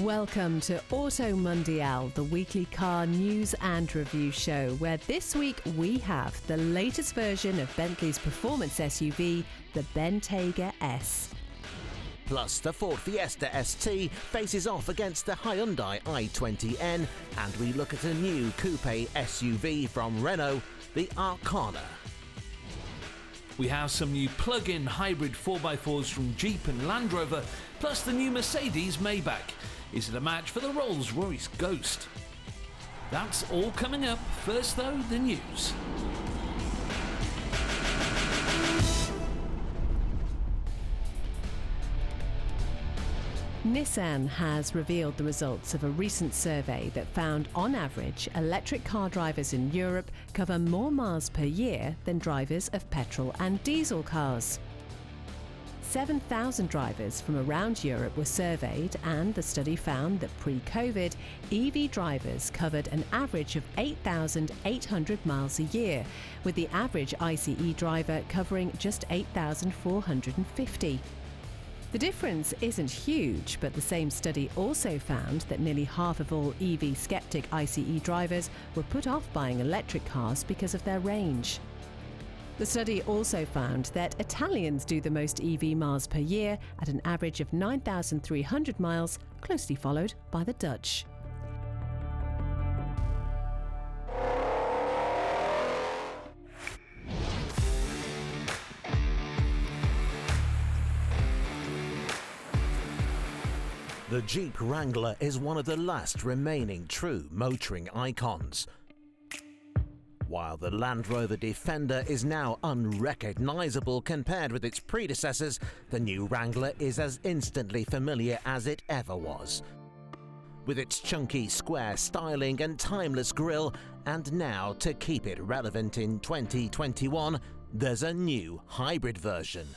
Welcome to Auto Mundial, the weekly car news and review show, where this week we have the latest version of Bentley's performance SUV, the Bentayga S. Plus, the Ford Fiesta ST faces off against the Hyundai i20N, and we look at a new coupe SUV from Renault, the Arkana. We have some new plug-in hybrid 4x4s from Jeep and Land Rover, plus the new Mercedes-Maybach. Is it a match for the Rolls-Royce Ghost? That's all coming up. First though, the news. Nissan has revealed the results of a recent survey that found, on average, electric car drivers in Europe cover more miles per year than drivers of petrol and diesel cars. 7,000 drivers from around Europe were surveyed, and the study found that pre-COVID, EV drivers covered an average of 8,800 miles a year, with the average ICE driver covering just 8,450. The difference isn't huge, but the same study also found that nearly half of all EV-skeptic ICE drivers were put off buying electric cars because of their range. The study also found that Italians do the most EV miles per year at an average of 9,300 miles, closely followed by the Dutch. The Jeep Wrangler is one of the last remaining true motoring icons. While the Land Rover Defender is now unrecognisable compared with its predecessors, the new Wrangler is as instantly familiar as it ever was. With its chunky square styling and timeless grille, and now to keep it relevant in 2021, there's a new hybrid version.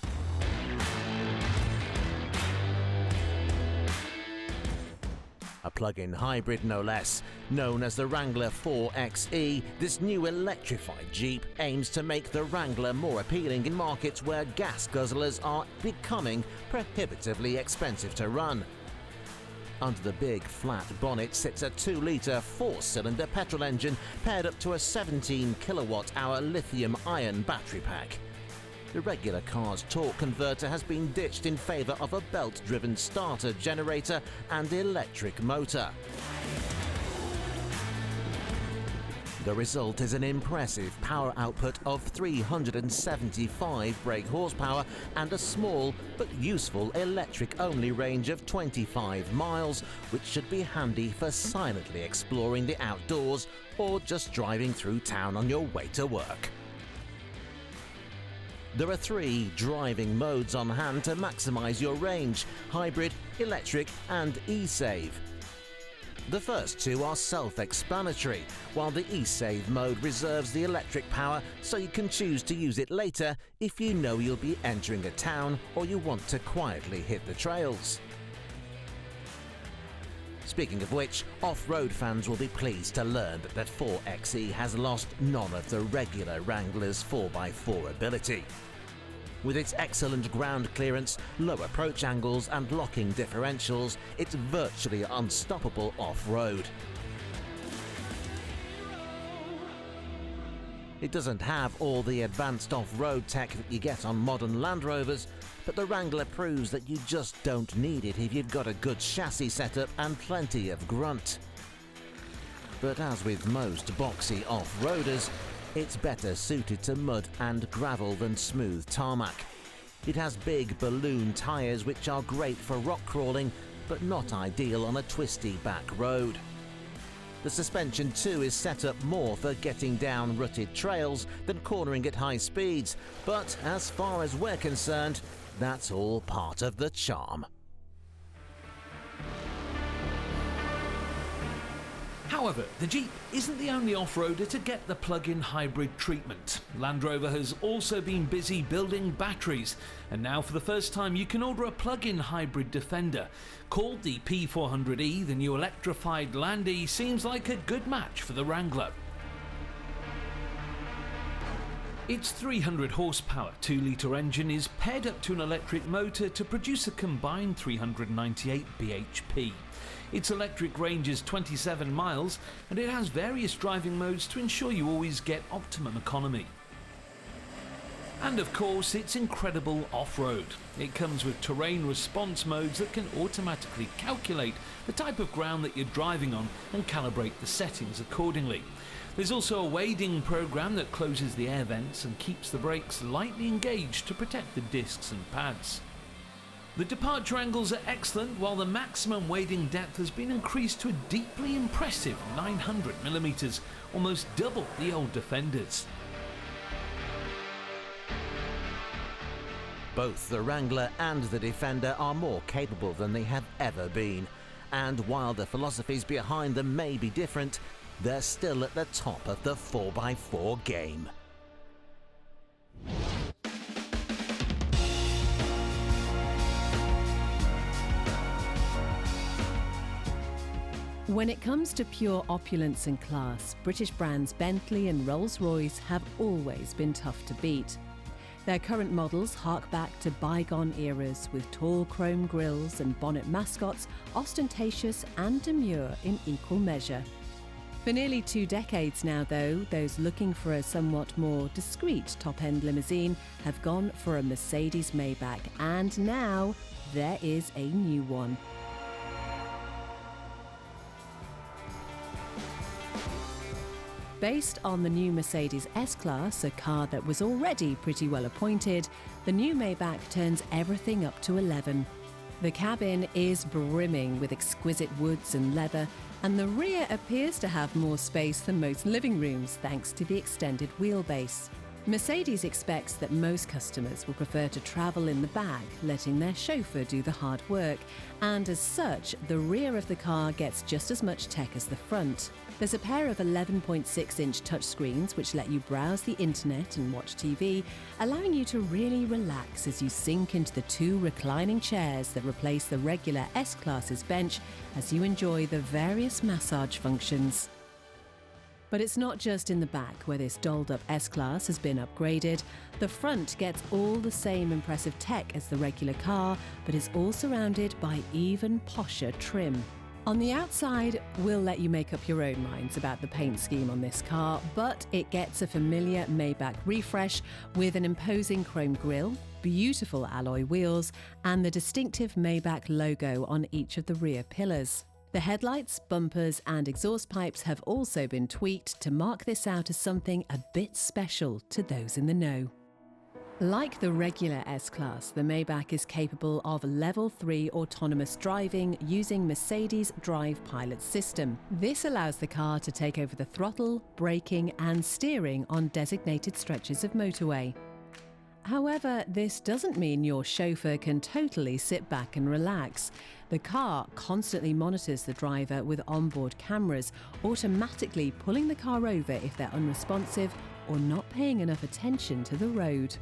A plug-in hybrid no less. Known as the Wrangler 4xe, this new electrified Jeep aims to make the Wrangler more appealing in markets where gas guzzlers are becoming prohibitively expensive to run. Under the big flat bonnet sits a 2-litre 4-cylinder petrol engine paired up to a 17 kilowatt-hour lithium-ion battery pack. The regular car's torque converter has been ditched in favour of a belt-driven starter generator and electric motor. The result is an impressive power output of 375 brake horsepower and a small but useful electric-only range of 25 miles, which should be handy for silently exploring the outdoors or just driving through town on your way to work. There are 3 driving modes on hand to maximise your range: hybrid, electric and e-save. The first 2 are self-explanatory, while the e-save mode reserves the electric power so you can choose to use it later if you know you'll be entering a town or you want to quietly hit the trails. Speaking of which, off-road fans will be pleased to learn that the 4xe has lost none of the regular Wrangler's 4x4 ability. With its excellent ground clearance, low approach angles and locking differentials, it's virtually unstoppable off-road. It doesn't have all the advanced off-road tech that you get on modern Land Rovers, but the Wrangler proves that you just don't need it if you've got a good chassis setup and plenty of grunt. But as with most boxy off-roaders, it's better suited to mud and gravel than smooth tarmac. It has big balloon tyres which are great for rock crawling, but not ideal on a twisty back road. The suspension too is set up more for getting down rutted trails than cornering at high speeds, but as far as we're concerned, that's all part of the charm. However, the Jeep isn't the only off-roader to get the plug-in hybrid treatment. Land Rover has also been busy building batteries, and now for the first time you can order a plug-in hybrid Defender. Called the P400e, the new electrified Landy seems like a good match for the Wrangler. Its 300 horsepower 2-litre engine is paired up to an electric motor to produce a combined 398 bhp. Its electric range is 27 miles and it has various driving modes to ensure you always get optimum economy. And of course, it's incredible off-road. It comes with terrain response modes that can automatically calculate the type of ground that you're driving on and calibrate the settings accordingly. There's also a wading program that closes the air vents and keeps the brakes lightly engaged to protect the discs and pads. The departure angles are excellent, while the maximum wading depth has been increased to a deeply impressive 900mm, almost double the old Defenders. Both the Wrangler and the Defender are more capable than they have ever been. And while the philosophies behind them may be different, they're still at the top of the 4x4 game. When it comes to pure opulence and class, British brands Bentley and Rolls-Royce have always been tough to beat. Their current models hark back to bygone eras, with tall chrome grilles and bonnet mascots ostentatious and demure in equal measure. For nearly 2 decades now, though, those looking for a somewhat more discreet top-end limousine have gone for a Mercedes-Maybach, and now there is a new one. Based on the new Mercedes S-Class, a car that was already pretty well appointed, the new Maybach turns everything up to 11. The cabin is brimming with exquisite woods and leather, and the rear appears to have more space than most living rooms thanks to the extended wheelbase. Mercedes expects that most customers will prefer to travel in the back, letting their chauffeur do the hard work, and as such, the rear of the car gets just as much tech as the front. There's a pair of 11.6-inch touchscreens which let you browse the internet and watch TV, allowing you to really relax as you sink into the 2 reclining chairs that replace the regular S-Class's bench as you enjoy the various massage functions. But it's not just in the back where this dolled-up S-Class has been upgraded. The front gets all the same impressive tech as the regular car, but is all surrounded by even posher trim. On the outside, we'll let you make up your own minds about the paint scheme on this car, but it gets a familiar Maybach refresh with an imposing chrome grille, beautiful alloy wheels, and the distinctive Maybach logo on each of the rear pillars. The headlights, bumpers, and exhaust pipes have also been tweaked to mark this out as something a bit special to those in the know. Like the regular S-Class, the Maybach is capable of Level 3 autonomous driving using Mercedes Drive Pilot system. This allows the car to take over the throttle, braking, and steering on designated stretches of motorway. However, this doesn't mean your chauffeur can totally sit back and relax. The car constantly monitors the driver with onboard cameras, automatically pulling the car over if they're unresponsive or not paying enough attention to the road.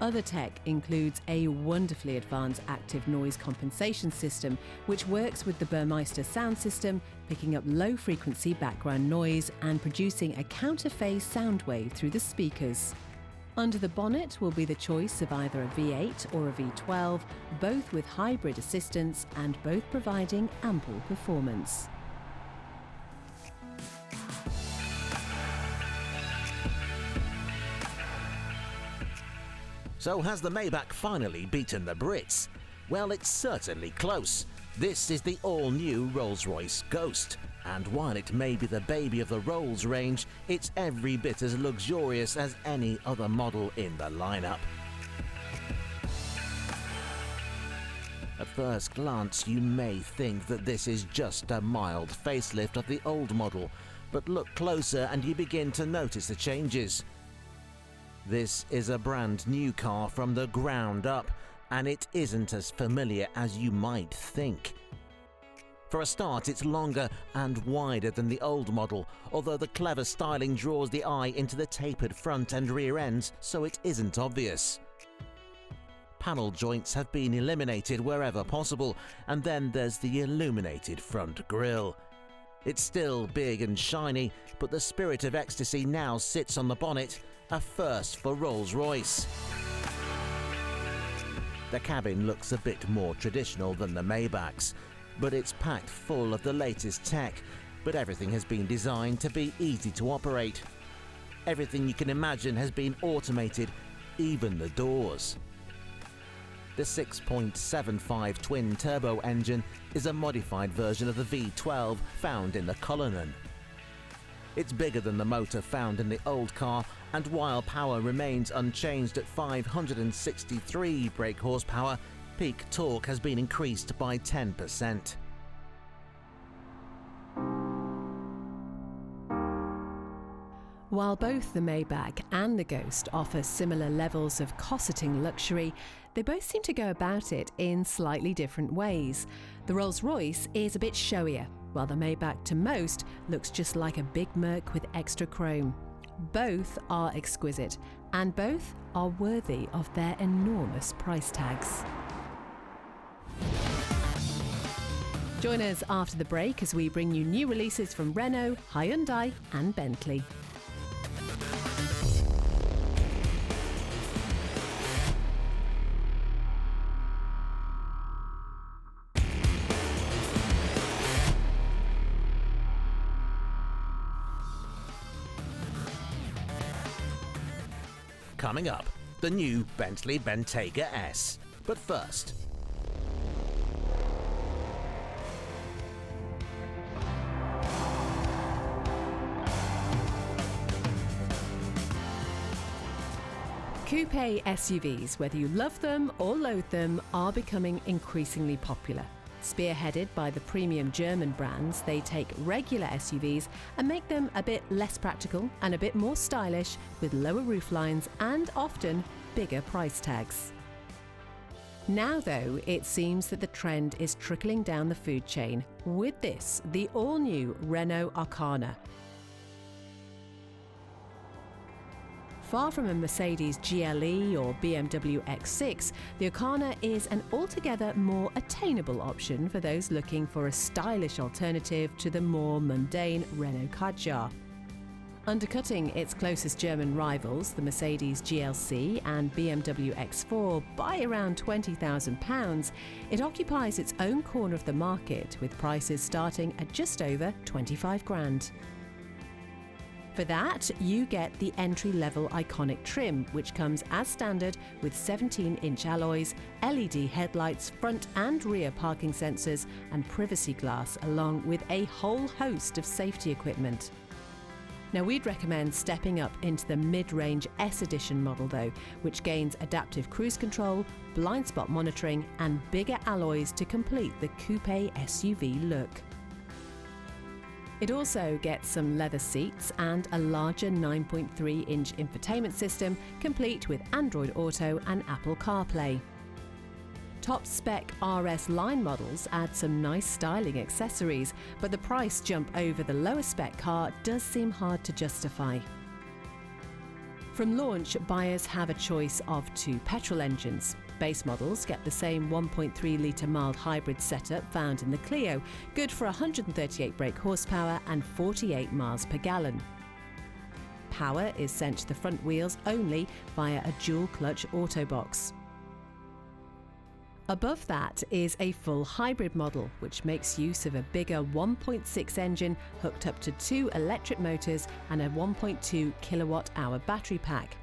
Other tech includes a wonderfully advanced active noise compensation system, which works with the Burmeister sound system, picking up low-frequency background noise and producing a counterphase sound wave through the speakers. Under the bonnet will be the choice of either a V8 or a V12, both with hybrid assistance and both providing ample performance. So has the Maybach finally beaten the Brits? Well, it's certainly close. This is the all-new Rolls-Royce Ghost, and while it may be the baby of the Rolls range, it's every bit as luxurious as any other model in the lineup. At first glance, you may think that this is just a mild facelift of the old model, but look closer and you begin to notice the changes. This is a brand new car from the ground up, and it isn't as familiar as you might think. For a start, it's longer and wider than the old model, although the clever styling draws the eye into the tapered front and rear ends, so it isn't obvious. Panel joints have been eliminated wherever possible, and then there's the illuminated front grille. It's still big and shiny, but the spirit of ecstasy now sits on the bonnet, a first for Rolls-Royce. The cabin looks a bit more traditional than the Maybach's. but it's packed full of the latest tech. But everything has been designed to be easy to operate. Everything you can imagine has been automated, even the doors. The 6.75 twin-turbo engine is a modified version of the V12 found in the Cullinan. It's bigger than the motor found in the old car, and while power remains unchanged at 563 brake horsepower, peak torque has been increased by 10%. While both the Maybach and the Ghost offer similar levels of cosseting luxury, they both seem to go about it in slightly different ways. The Rolls-Royce is a bit showier, while the Maybach to most looks just like a big Merc with extra chrome. Both are exquisite, and both are worthy of their enormous price tags. Join us after the break as we bring you new releases from Renault, Hyundai and Bentley. Coming up, the new Bentley Bentayga S. But first, Coupe SUVs, whether you love them or loathe them, are becoming increasingly popular. Spearheaded by the premium German brands, they take regular SUVs and make them a bit less practical and a bit more stylish, with lower rooflines and often bigger price tags. Now though, it seems that the trend is trickling down the food chain with this, the all-new Renault Arkana. Far from a Mercedes GLE or BMW X6, the Arkana is an altogether more attainable option for those looking for a stylish alternative to the more mundane Renault Kadjar. Undercutting its closest German rivals, the Mercedes GLC and BMW X4, by around £20,000, it occupies its own corner of the market, with prices starting at just over 25 grand. For that, you get the entry-level iconic trim, which comes as standard with 17-inch alloys, LED headlights, front and rear parking sensors and privacy glass, along with a whole host of safety equipment. Now, we'd recommend stepping up into the mid-range S Edition model though, which gains adaptive cruise control, blind spot monitoring and bigger alloys to complete the coupe SUV look. It also gets some leather seats and a larger 9.3-inch infotainment system, complete with Android Auto and Apple CarPlay. Top spec RS line models add some nice styling accessories, but the price jump over the lower spec car does seem hard to justify. From launch, buyers have a choice of two petrol engines. Base models get the same 1.3-litre mild hybrid setup found in the Clio, good for 138 brake horsepower and 48 miles per gallon. Power is sent to the front wheels only via a dual-clutch autobox. Above that is a full hybrid model, which makes use of a bigger 1.6 engine hooked up to two electric motors and a 1.2 kilowatt-hour battery pack.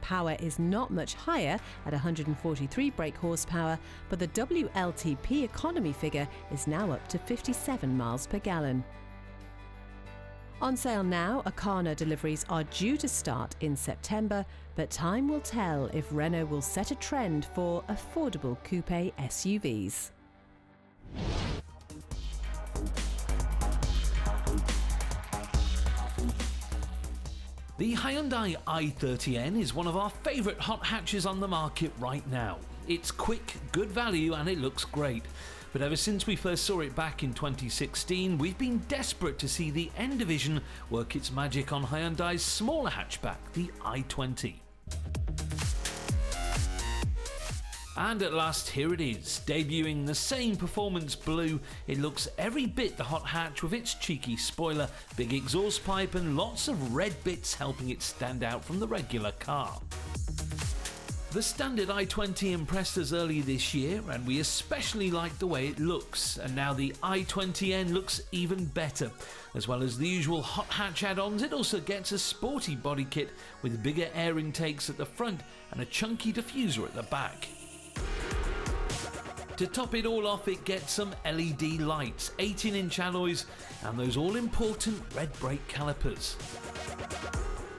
Power is not much higher at 143 brake horsepower, but the WLTP economy figure is now up to 57 miles per gallon. On sale now, Arkana deliveries are due to start in September, but time will tell if Renault will set a trend for affordable coupe SUVs. The Hyundai i30N is one of our favourite hot hatches on the market right now. It's quick, good value and it looks great. But ever since we first saw it back in 2016, we've been desperate to see the N division work its magic on Hyundai's smaller hatchback, the i20. And at last, here it is, debuting the same performance blue. It looks every bit the hot hatch with its cheeky spoiler, big exhaust pipe and lots of red bits helping it stand out from the regular car. The standard i20 impressed us earlier this year, and we especially like the way it looks, and now the i20N looks even better. As well as the usual hot hatch add-ons, it also gets a sporty body kit with bigger air intakes at the front and a chunky diffuser at the back. To top it all off, it gets some LED lights, 18-inch alloys, and those all-important red brake calipers.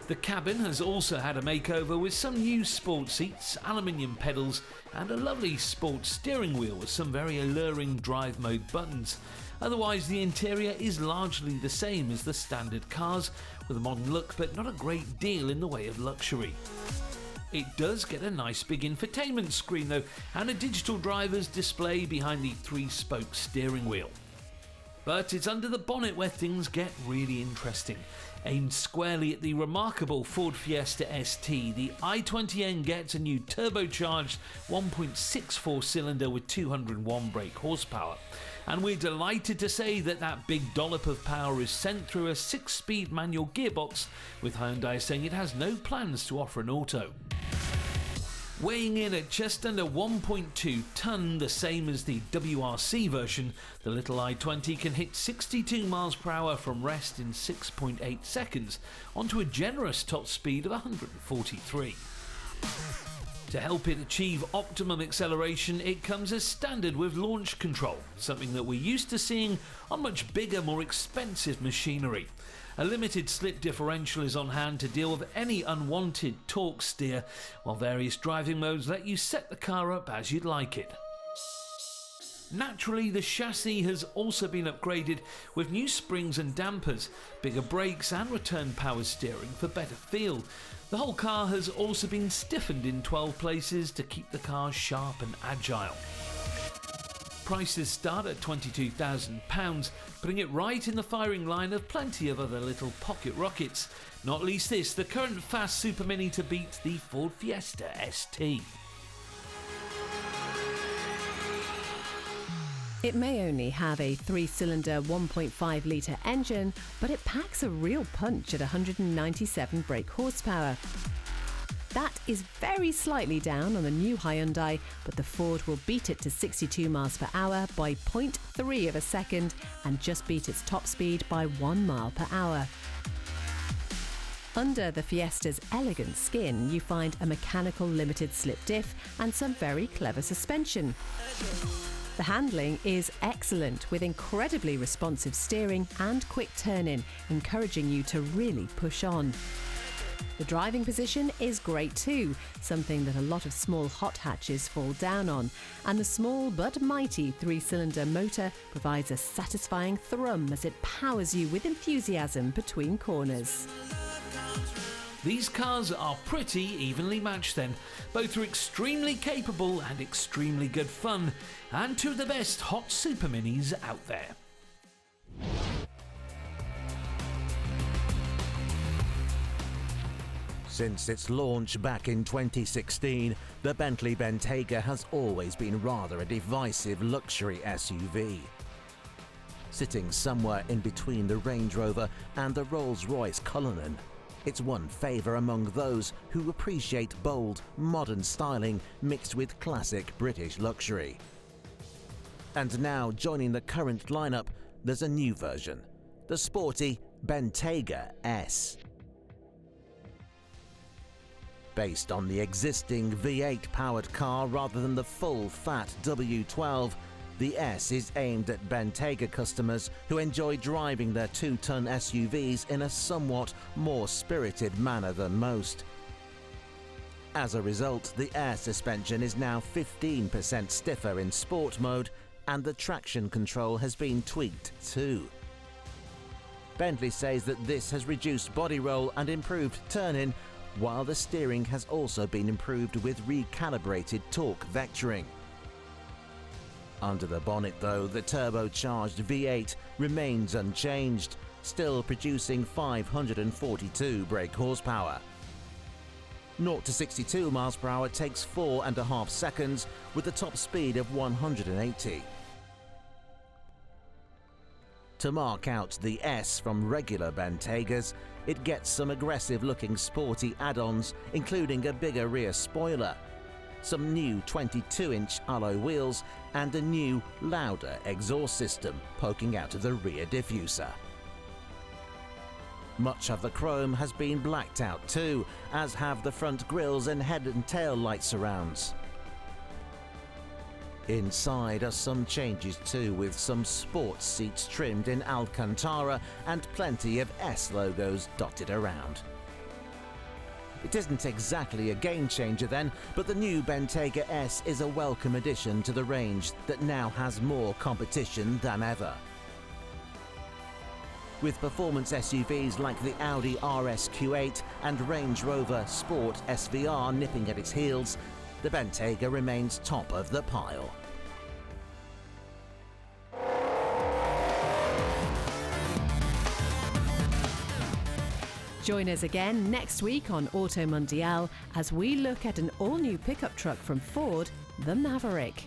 The cabin has also had a makeover with some new sport seats, aluminium pedals, and a lovely sport steering wheel with some very alluring drive mode buttons. Otherwise, the interior is largely the same as the standard cars, with a modern look but not a great deal in the way of luxury. It does get a nice big infotainment screen though, and a digital driver's display behind the 3-spoke steering wheel. But it's under the bonnet where things get really interesting. Aimed squarely at the remarkable Ford Fiesta ST, the i20N gets a new turbocharged 1.64 cylinder with 201 brake horsepower. And we're delighted to say that that big dollop of power is sent through a 6-speed manual gearbox, with Hyundai saying it has no plans to offer an auto. Weighing in at just under 1.2 tonne, the same as the WRC version, the little i20 can hit 62 miles per hour from rest in 6.8 seconds, onto a generous top speed of 143. To help it achieve optimum acceleration, it comes as standard with launch control, something that we're used to seeing on much bigger, more expensive machinery. A limited slip differential is on hand to deal with any unwanted torque steer, while various driving modes let you set the car up as you'd like it. Naturally, the chassis has also been upgraded with new springs and dampers, bigger brakes and return power steering for better feel. The whole car has also been stiffened in 12 places to keep the car sharp and agile. Prices start at £22,000, putting it right in the firing line of plenty of other little pocket rockets, not least this, the current fast super mini to beat the Ford Fiesta ST. It may only have a 3-cylinder 1.5-litre engine, but it packs a real punch at 197 brake horsepower. That is very slightly down on the new Hyundai, but the Ford will beat it to 62 miles per hour by 0.3 of a second and just beat its top speed by 1 mile per hour. Under the Fiesta's elegant skin, you find a mechanical limited slip diff and some very clever suspension. The handling is excellent, with incredibly responsive steering and quick turn-in, encouraging you to really push on. The driving position is great too, something that a lot of small hot hatches fall down on, and the small but mighty 3-cylinder motor provides a satisfying thrum as it powers you with enthusiasm between corners. These cars are pretty evenly matched then. Both are extremely capable and extremely good fun, and two of the best hot super minis out there. Since its launch back in 2016, the Bentley Bentayga has always been rather a divisive luxury SUV. Sitting somewhere in between the Range Rover and the Rolls-Royce Cullinan, it's won favour among those who appreciate bold, modern styling mixed with classic British luxury. And now, joining the current lineup, there's a new version, the sporty Bentayga S. Based on the existing V8-powered car rather than the full fat W12, the S is aimed at Bentayga customers who enjoy driving their 2-ton SUVs in a somewhat more spirited manner than most. As a result, the air suspension is now 15% stiffer in sport mode, and the traction control has been tweaked too. Bentley says that this has reduced body roll and improved turn-in, while the steering has also been improved with recalibrated torque vectoring. Under the bonnet though, the turbocharged V8 remains unchanged, still producing 542 brake horsepower. 0 to 62 miles per hour takes 4.5 seconds with a top speed of 180. To mark out the S from regular Bentaygas, it gets some aggressive-looking sporty add-ons, including a bigger rear spoiler, some new 22-inch alloy wheels and a new, louder exhaust system poking out of the rear diffuser. Much of the chrome has been blacked out too, as have the front grilles and head and tail light surrounds. Inside are some changes too, with some sports seats trimmed in Alcantara and plenty of S logos dotted around. It isn't exactly a game changer then, but the new Bentayga S is a welcome addition to the range that now has more competition than ever. With performance SUVs like the Audi RS Q8 and Range Rover Sport SVR nipping at its heels, the Bentayga remains top of the pile. Join us again next week on Auto Mundial as we look at an all-new pickup truck from Ford, the Maverick.